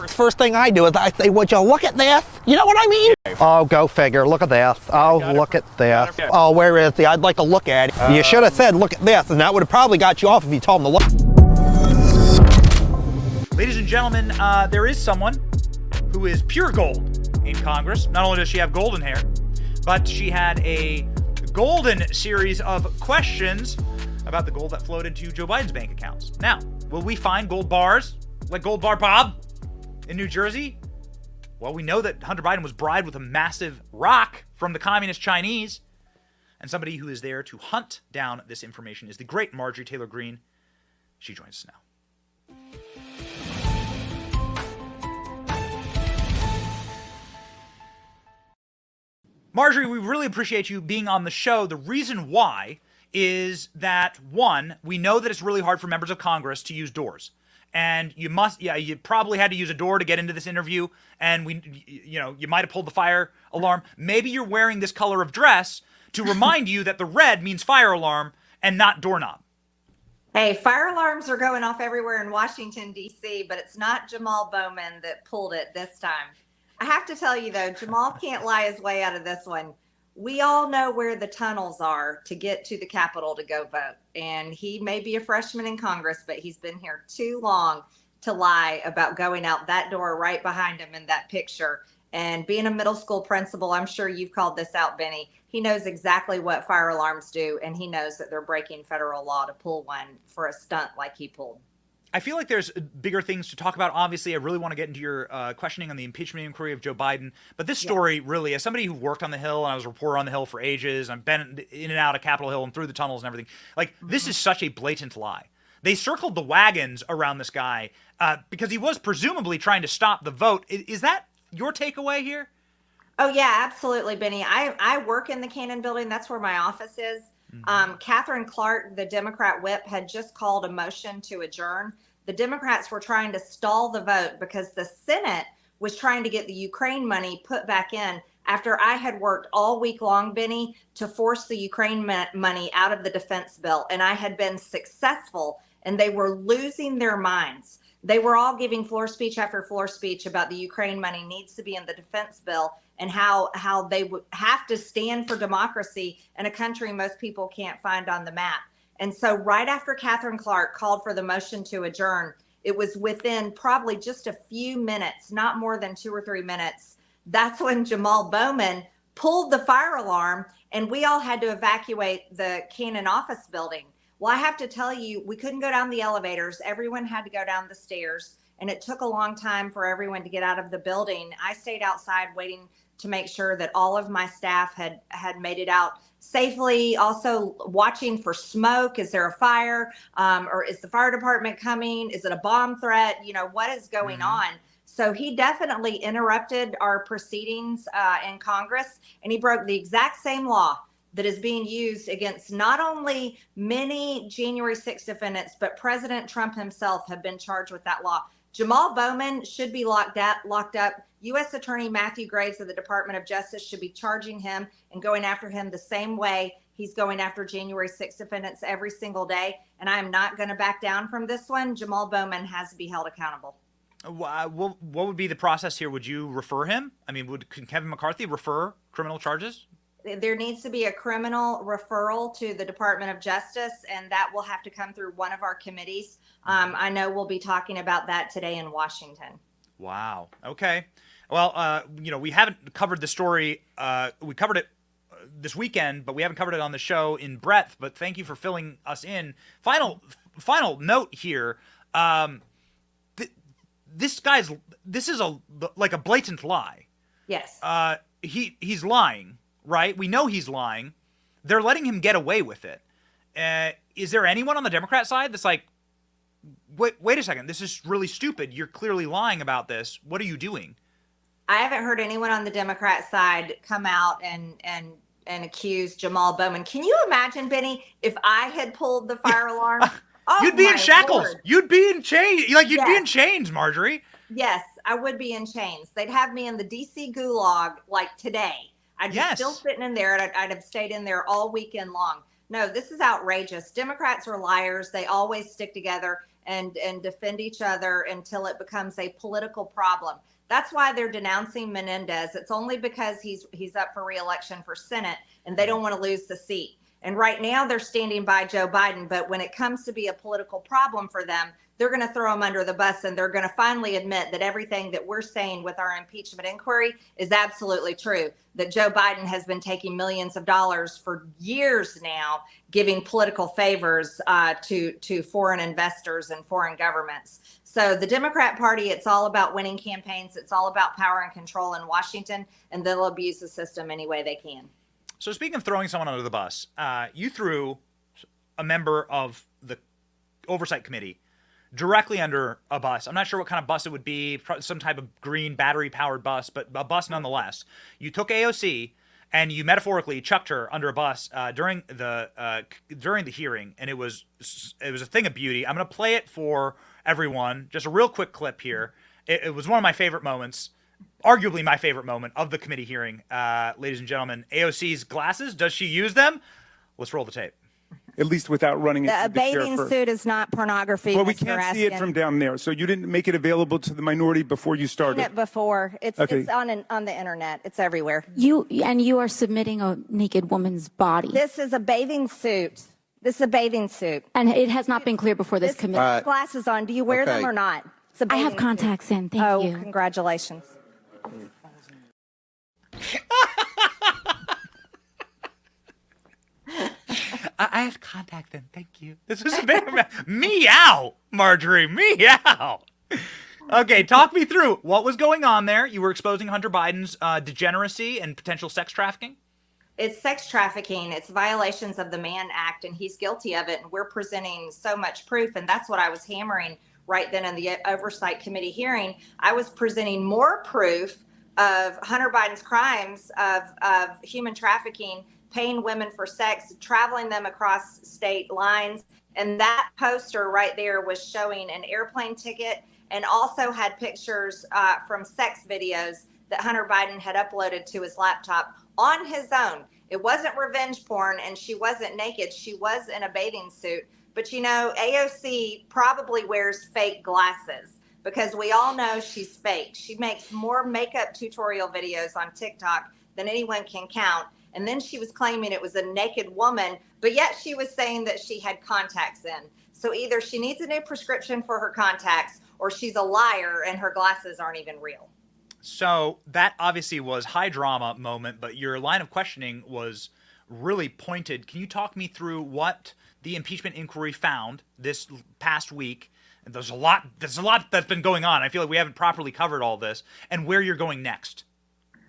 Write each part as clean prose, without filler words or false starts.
First thing I do is I say, would you look at this? You know what I mean? Oh, go figure. Look at this. Oh, look at this. Oh, where is he? I'd like to look at it. You should have said, look at this, and that would have probably got you off if you told him to look. Ladies and gentlemen, there is someone who is pure gold in Congress. Not only does she have golden hair, but she had a golden series of questions about the gold that flowed into Joe Biden's bank accounts. Now, will we find gold bars like Gold Bar Bob in New Jersey? Well, we know that Hunter Biden was bribed with a massive rock from the communist Chinese. And somebody who is there to hunt down this information is the great Marjorie Taylor Greene. She joins us now. Marjorie, we really appreciate you being on the show. The reason why is that, one, we know that it's really hard for members of Congress to use doors. And you probably had to use a door to get into this interview, and you might have pulled the fire alarm. Maybe you're wearing this color of dress to remind you that the red means fire alarm and not doorknob. Hey, fire alarms are going off everywhere in Washington, D.C., but it's not Jamal Bowman that pulled it this time. I have to tell you, though, Jamal can't lie his way out of this one. We all know where the tunnels are to get to the Capitol to go vote. And he may be a freshman in Congress, but he's been here too long to lie about going out that door right behind him in that picture. And being a middle school principal, I'm sure you've called this out, Benny. He knows exactly what fire alarms do, and he knows that they're breaking federal law to pull one for a stunt like he pulled. I feel like there's bigger things to talk about. Obviously, I really want to get into your questioning on the impeachment inquiry of Joe Biden. But this story really, as somebody who worked on the Hill, and I was a reporter on the Hill for ages, I've been in and out of Capitol Hill and through the tunnels and everything, this is such a blatant lie. They circled the wagons around this guy because he was presumably trying to stop the vote. Is that your takeaway here? Oh, yeah, absolutely, Benny. I work in the Cannon building. That's where my office is. Catherine Clark, the Democrat whip, had just called a motion to adjourn. The Democrats were trying to stall the vote because the Senate was trying to get the Ukraine money put back in after I had worked all week long, Benny, to force the Ukraine money out of the defense bill. And I had been successful, and they were losing their minds. They were all giving floor speech after floor speech about the Ukraine money needs to be in the defense bill and how they would have to stand for democracy in a country most people can't find on the map. And so right after Catherine Clark called for the motion to adjourn, it was within probably just a few minutes, not more than 2 or 3 minutes. That's when Jamal Bowman pulled the fire alarm, and we all had to evacuate the Cannon office building. Well, I have to tell you, we couldn't go down the elevators. Everyone had to go down the stairs, and it took a long time for everyone to get out of the building. I stayed outside waiting to make sure that all of my staff had made it out safely, also watching for smoke. Is there a fire? Or is the fire department coming? Is it a bomb threat? What is going on? So he definitely interrupted our proceedings in Congress, and he broke the exact same law that is being used against not only many January 6th defendants, but President Trump himself have been charged with that law. Jamal Bowman should be locked up. U.S. Attorney Matthew Graves of the Department of Justice should be charging him and going after him the same way he's going after January 6th defendants every single day. And I am not going to back down from this one. Jamal Bowman has to be held accountable. What would be the process here? Would you refer him? I mean, could Kevin McCarthy refer criminal charges? There needs to be a criminal referral to the Department of Justice, and that will have to come through one of our committees. I know we'll be talking about that today in Washington. Wow. Okay. Well, we haven't covered the story. We covered it this weekend, but we haven't covered it on the show in breadth. But thank you for filling us in. Final note here. This is a blatant lie. Yes. He's lying. Right? We know he's lying. They're letting him get away with it. Is there anyone on the Democrat side that's like, wait a second, this is really stupid. You're clearly lying about this. What are you doing? I haven't heard anyone on the Democrat side come out and accuse Jamal Bowman. Can you imagine, Benny, if I had pulled the fire alarm? Oh, you'd be in shackles. Lord. You'd be in chains. You'd be in chains, Marjorie. Yes, I would be in chains. They'd have me in the DC gulag like today. I'd be still sitting in there, and I'd have stayed in there all weekend long. No, this is outrageous. Democrats are liars. They always stick together. and defend each other until it becomes a political problem. That's why they're denouncing Menendez. It's only because he's up for re-election for Senate and they don't want to lose the seat. And right now they're standing by Joe Biden. But when it comes to be a political problem for them, they're going to throw him under the bus, and they're going to finally admit that everything that we're saying with our impeachment inquiry is absolutely true, that Joe Biden has been taking millions of dollars for years now, giving political favors to foreign investors and foreign governments. So the Democrat Party, it's all about winning campaigns. It's all about power and control in Washington, and they'll abuse the system any way they can. So speaking of throwing someone under the bus, you threw a member of the Oversight Committee directly under a bus. I'm not sure what kind of bus it would be, some type of green battery-powered bus, but a bus nonetheless. You took AOC and you metaphorically chucked her under a bus during the hearing, and it was a thing of beauty. I'm going to play it for everyone. Just a real quick clip here. It was one of my favorite moments, arguably my favorite moment of the committee hearing. Ladies and gentlemen, AOC's glasses, does she use them? Let's roll the tape. At least without running it. A bathing suit is not pornography. Well, we can't see it from down there, so you didn't make it available to the minority before you started. Seen it before. It's Okay. it's on the internet. It's everywhere. You are submitting a naked woman's body. This is a bathing suit. This is a bathing suit. And it has not been clear before this committee. Glasses on. Do you wear them or not? It's a I have bathing contacts in. Thank suit. you. Oh, congratulations. I have contact them. Thank you. This is a bit meow, Marjorie. Meow. Okay, talk me through what was going on there. You were exposing Hunter Biden's degeneracy and potential sex trafficking. It's sex trafficking. It's violations of the Mann Act, and he's guilty of it. And we're presenting so much proof. And that's what I was hammering right then in the Oversight Committee hearing. I was presenting more proof of Hunter Biden's crimes of human trafficking, paying women for sex, traveling them across state lines. And that poster right there was showing an airplane ticket and also had pictures from sex videos that Hunter Biden had uploaded to his laptop on his own. It wasn't revenge porn, and she wasn't naked. She was in a bathing suit. But, you know, AOC probably wears fake glasses because we all know she's fake. She makes more makeup tutorial videos on TikTok than anyone can count. And then she was claiming it was a naked woman, but yet she was saying that she had contacts in. So either she needs a new prescription for her contacts or she's a liar and her glasses aren't even real. So that obviously was high drama moment, but your line of questioning was really pointed. Can you talk me through what the impeachment inquiry found this past week? There's a lot that's been going on. I feel like we haven't properly covered all this, and where you're going next.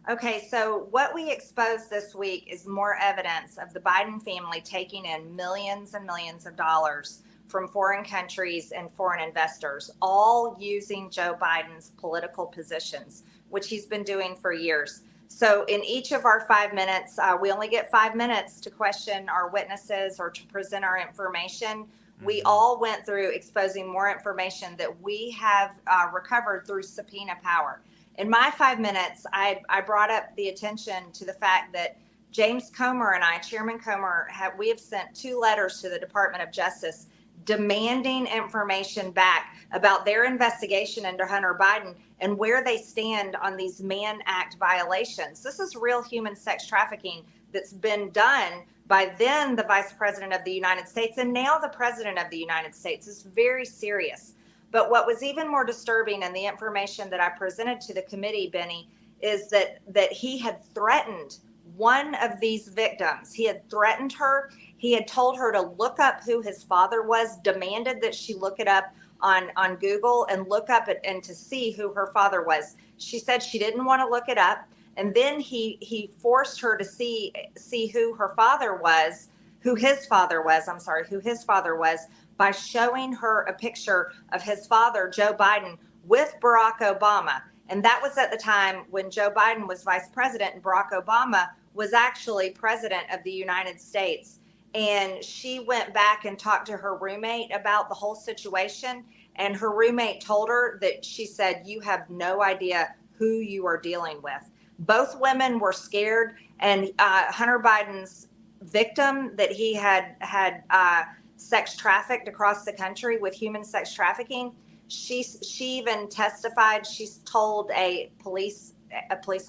Okay, so what we exposed this week is more evidence of the Biden family taking in millions and millions of dollars from foreign countries and foreign investors, all using Joe Biden's political positions, which he's been doing for years. So in each of our 5 minutes, we only get 5 minutes to question our witnesses or to present our information. We all went through exposing more information that we have recovered through subpoena power. In my 5 minutes, I brought up the attention to the fact that James Comer and I, Chairman Comer, we have sent 2 letters to the Department of Justice demanding information back about their investigation into Hunter Biden and where they stand on these Mann Act violations. This is real human sex trafficking that's been done by then the Vice President of the United States and now the President of the United States. It's very serious. But what was even more disturbing in the information that I presented to the committee, Benny, is that he had threatened one of these victims. He had threatened her. He had told her to look up who his father was, demanded that she look it up on Google and look up it and to see who her father was. She said she didn't want to look it up. And then he forced her to see who her father was, who his father was, by showing her a picture of his father, Joe Biden, with Barack Obama. And that was at the time when Joe Biden was vice president and Barack Obama was actually president of the United States. And she went back and talked to her roommate about the whole situation. And her roommate told her that she said, "You have no idea who you are dealing with." Both women were scared. And Hunter Biden's victim that he had sex trafficked across the country with human sex trafficking. She even testified. She's told a police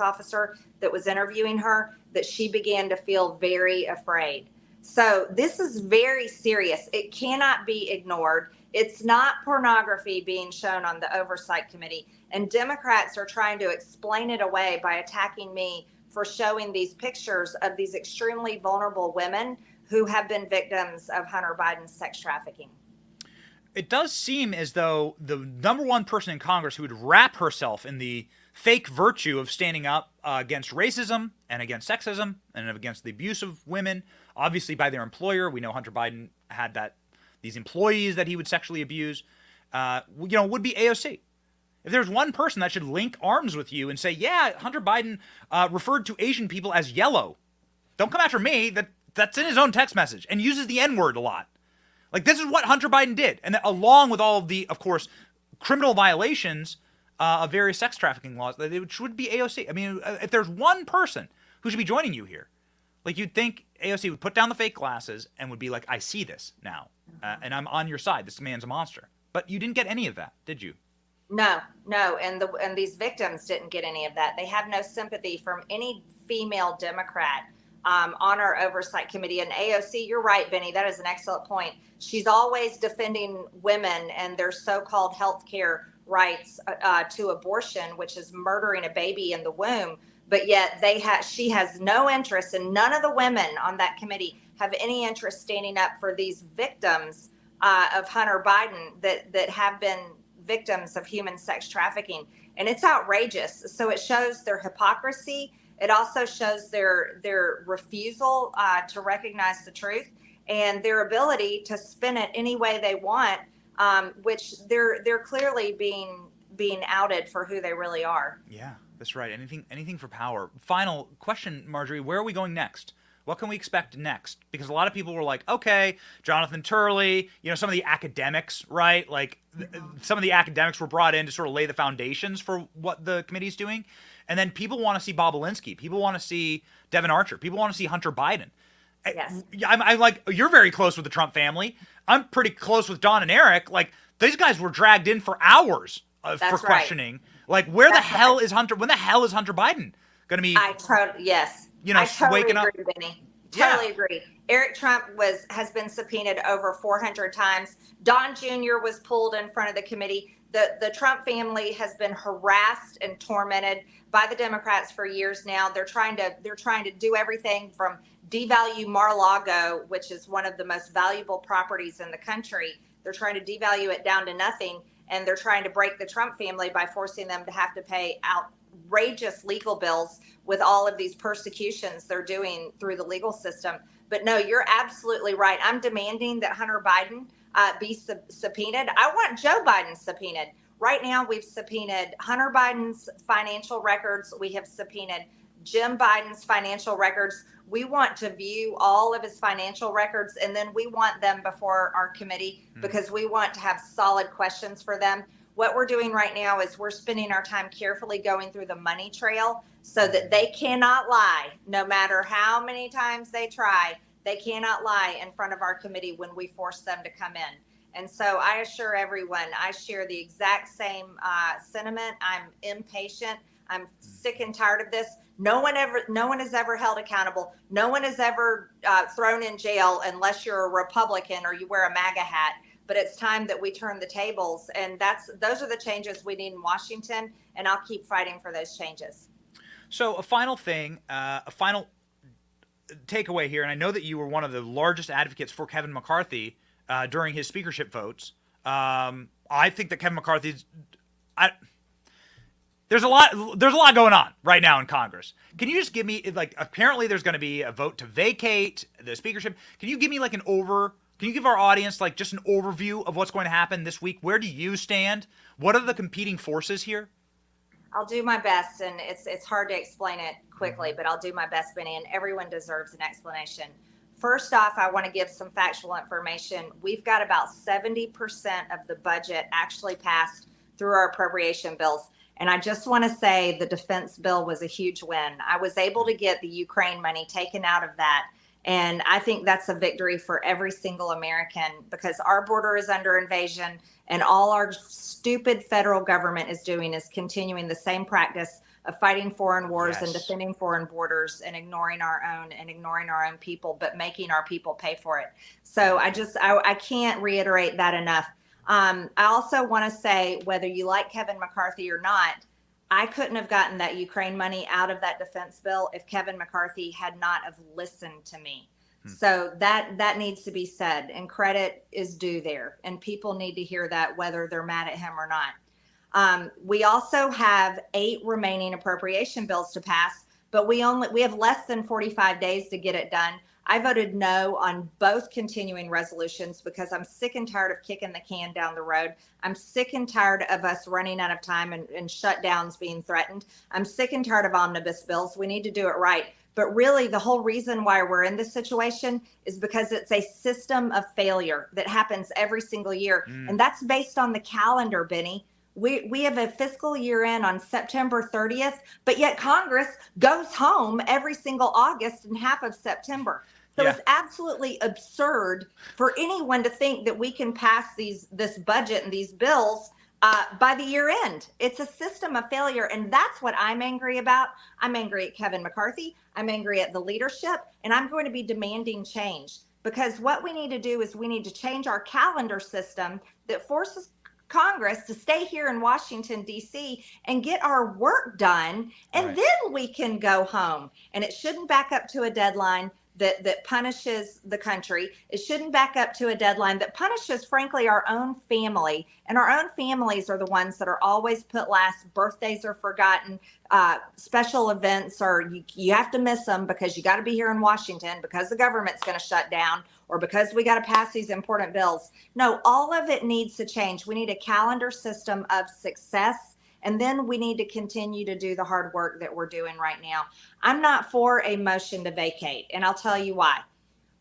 officer that was interviewing her that she began to feel very afraid. So this is very serious. It cannot be ignored. It's not pornography being shown on the Oversight Committee, and Democrats are trying to explain it away by attacking me for showing these pictures of these extremely vulnerable women who have been victims of Hunter Biden's sex trafficking. It does seem as though the number one person in Congress who would wrap herself in the fake virtue of standing up against racism and against sexism and against the abuse of women, obviously by their employer. We know Hunter Biden had these employees that he would sexually abuse, would be AOC. If there's one person that should link arms with you and say, yeah, Hunter Biden referred to Asian people as yellow. Don't come after me. That's in his own text message and uses the N-word a lot. Like, this is what Hunter Biden did. And along with all of the, of course, criminal violations of various sex trafficking laws, it should be AOC. I mean, if there's one person who should be joining you here, like, you'd think AOC would put down the fake glasses and would be like, I see this now, and I'm on your side. This man's a monster. But you didn't get any of that, did you? No, and these victims didn't get any of that. They have no sympathy from any female Democrat on our Oversight Committee. And AOC, you're right, Benny, that is an excellent point. She's always defending women and their so-called health care rights to abortion, which is murdering a baby in the womb. But yet she has no interest, and none of the women on that committee have any interest standing up for these victims of Hunter Biden that have been victims of human sex trafficking. And it's outrageous. So it shows their hypocrisy. It also shows their refusal to recognize the truth and their ability to spin it any way they want, which they're clearly being outed for who they really are. Yeah, that's right. Anything for power. Final question, Marjorie, where are we going next? What can we expect next? Because a lot of people were like, okay, Jonathan Turley, some of the academics, right? Like some of the academics were brought in to sort of lay the foundations for what the committee's doing. And then people want to see Bob Alinsky. People want to see Devin Archer. People want to see Hunter Biden. Yes. I'm like, you're very close with the Trump family. I'm pretty close with Don and Eric. Like, these guys were dragged in for hours for questioning. Right. Like, where the hell is Hunter? When the hell is Hunter Biden going to be? Yes. I totally waking agree, up. Benny. Totally agree. Eric Trump has been subpoenaed over 400 times. Don Jr. was pulled in front of the committee. The Trump family has been harassed and tormented by the Democrats for years now. They're trying to do everything from devalue Mar-a-Lago, which is one of the most valuable properties in the country. They're trying to devalue it down to nothing, and they're trying to break the Trump family by forcing them to have to pay outrageous legal bills with all of these persecutions they're doing through the legal system. But no, you're absolutely right. I'm demanding that Hunter Biden be subpoenaed. I want Joe Biden subpoenaed. Right now, we've subpoenaed Hunter Biden's financial records. We have subpoenaed Jim Biden's financial records. We want to view all of his financial records, and then we want them before our committee because we want to have solid questions for them. What we're doing right now is we're spending our time carefully going through the money trail so that they cannot lie. No matter how many times they try, they cannot lie in front of our committee when we force them to come in. And so I assure everyone, I share the exact same sentiment. I'm impatient. I'm sick and tired of this. No one is ever held accountable. No one is ever thrown in jail unless you're a Republican or you wear a MAGA hat. But it's time that we turn the tables, and those are the changes we need in Washington, and I'll keep fighting for those changes. So a final thing, a final takeaway here, and I know that you were one of the largest advocates for Kevin McCarthy during his speakership votes. I think that Kevin McCarthy's there's a lot going on right now in Congress. Can you just give me, like, apparently there's going to be a vote to vacate the speakership. Can you give me can you give our audience like just an overview of what's going to happen this week? Where do you stand? What are the competing forces here? I'll do my best, and it's hard to explain it quickly, but I'll do my best, Benny, and everyone deserves an explanation. First off, I want to give some factual information. We've got about 70% of the budget actually passed through our appropriation bills. And I just want to say the defense bill was a huge win. I was able to get the Ukraine money taken out of that. And I think that's a victory for every single American, because our border is under invasion, and all our stupid federal government is doing is continuing the same practice of fighting foreign wars and defending foreign borders and ignoring our own people, but making our people pay for it. So I can't reiterate that enough. I also want to say, whether you like Kevin McCarthy or not, I couldn't have gotten that Ukraine money out of that defense bill if Kevin McCarthy had not have listened to me. So that needs to be said, and credit is due there, and people need to hear that, whether they're mad at him or not. We also have 8 remaining appropriation bills to pass, but we have less than 45 days to get it done. I voted no on both continuing resolutions because I'm sick and tired of kicking the can down the road. I'm sick and tired of us running out of time and shutdowns being threatened. I'm sick and tired of omnibus bills. We need to do it right. But really, the whole reason why we're in this situation is because it's a system of failure that happens every single year. And that's based on the calendar, Benny. We have a fiscal year end on September 30th, but yet Congress goes home every single August and half of September. So it's absolutely absurd for anyone to think that we can pass this budget and these bills by the year end. It's a system of failure, and that's what I'm angry about. I'm angry at Kevin McCarthy. I'm angry at the leadership, and I'm going to be demanding change, because what we need to do is we need to change our calendar system that forces Congress to stay here in Washington, D.C. and get our work done, and then we can go home. And it shouldn't back up to a deadline that punishes the country. It shouldn't back up to a deadline that punishes, frankly, our own family. And our own families are the ones that are always put last. Birthdays are forgotten. Special events you have to miss them because you got to be here in Washington because the government's going to shut down, or because we got to pass these important bills. No, all of it needs to change. We need a calendar system of success. And then we need to continue to do the hard work that we're doing right now. I'm not for a motion to vacate, and I'll tell you why.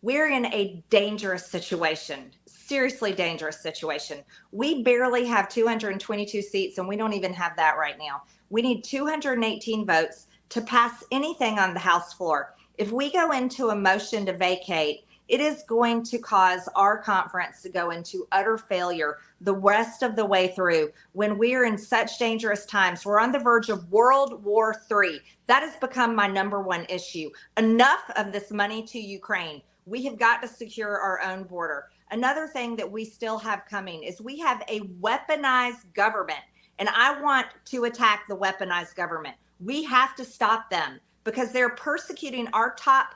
We're in a dangerous situation, seriously dangerous situation. We barely have 222 seats, and we don't even have that right now. We need 218 votes to pass anything on the House floor. If we go into a motion to vacate, it is going to cause our conference to go into utter failure the rest of the way through, when we're in such dangerous times. We're on the verge of World War III. That has become my #1 issue. Enough of this money to Ukraine. We have got to secure our own border. Another thing that we still have coming is we have a weaponized government, and I want to attack the weaponized government. We have to stop them because they're persecuting our top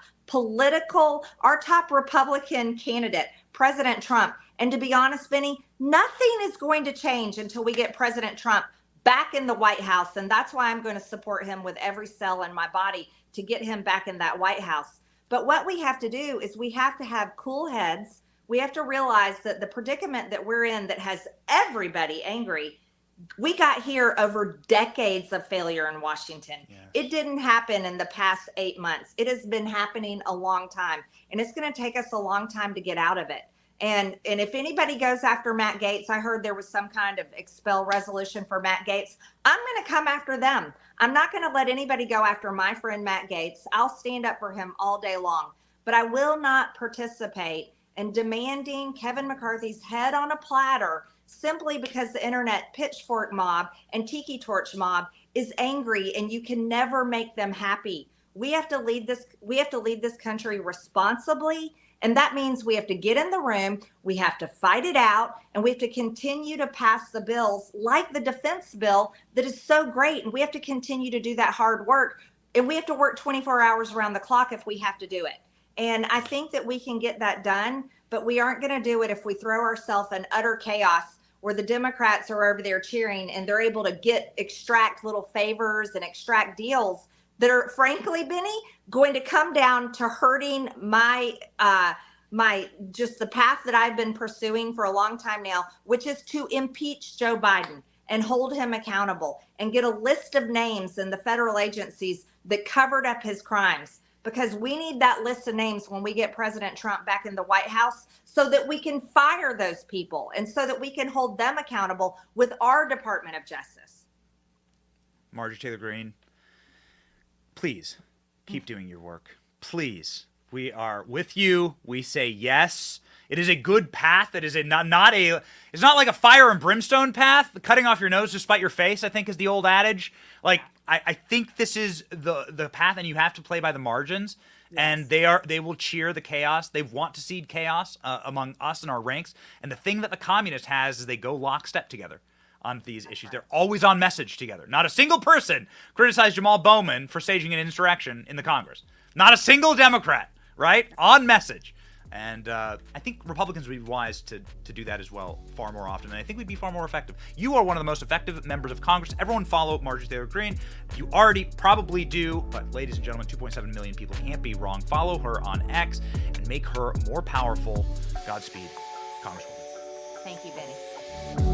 Republican candidate, President Trump. And to be honest, Benny, nothing is going to change until we get President Trump back in the White House. And that's why I'm going to support him with every cell in my body to get him back in that White House. But what we have to do is we have to have cool heads. We have to realize that the predicament that we're in that has everybody angry, we got here over decades of failure in Washington. Yes. It didn't happen in the past 8 months. It has been happening a long time, and it's going to take us a long time to get out of it. And if anybody goes after Matt Gaetz, I heard there was some kind of expel resolution for Matt Gaetz. I'm going to come after them. I'm not going to let anybody go after my friend Matt Gaetz. I'll stand up for him all day long, but I will not participate in demanding Kevin McCarthy's head on a platter simply because the internet pitchfork mob and tiki torch mob is angry, and you can never make them happy. We have to lead this country responsibly, and that means we have to get in the room, we have to fight it out, and we have to continue to pass the bills like the defense bill that is so great, and we have to continue to do that hard work, and we have to work 24 hours around the clock if we have to do it. And I think that we can get that done, but we aren't going to do it if we throw ourselves in utter chaos where the Democrats are over there cheering and they're able to extract little favors and extract deals that are, frankly, Benny, going to come down to hurting my just the path that I've been pursuing for a long time now, which is to impeach Joe Biden and hold him accountable and get a list of names in the federal agencies that covered up his crimes. Because we need that list of names when we get President Trump back in the White House so that we can fire those people and so that we can hold them accountable with our Department of Justice. Marjorie Taylor Greene, please keep doing your work. Please We are with you. We say yes. It is a good path. It is it's not like a fire and brimstone path. Cutting off your nose to spite your face, I think, is the old adage. Like, I think this is the path, and you have to play by the margins. Yes. And they will cheer the chaos. They want to seed chaos among us and our ranks. And the thing that the communist has is they go lockstep together on these issues. They're always on message together. Not a single person criticized Jamal Bowman for staging an insurrection in the Congress. Not a single Democrat, right? On message. And I think Republicans would be wise to do that as well far more often. And I think we'd be far more effective. You are one of the most effective members of Congress. Everyone follow Marjorie Taylor Greene. You already probably do, but ladies and gentlemen, 2.7 million people can't be wrong. Follow her on X and make her more powerful. Godspeed, Congresswoman. Thank you, Benny.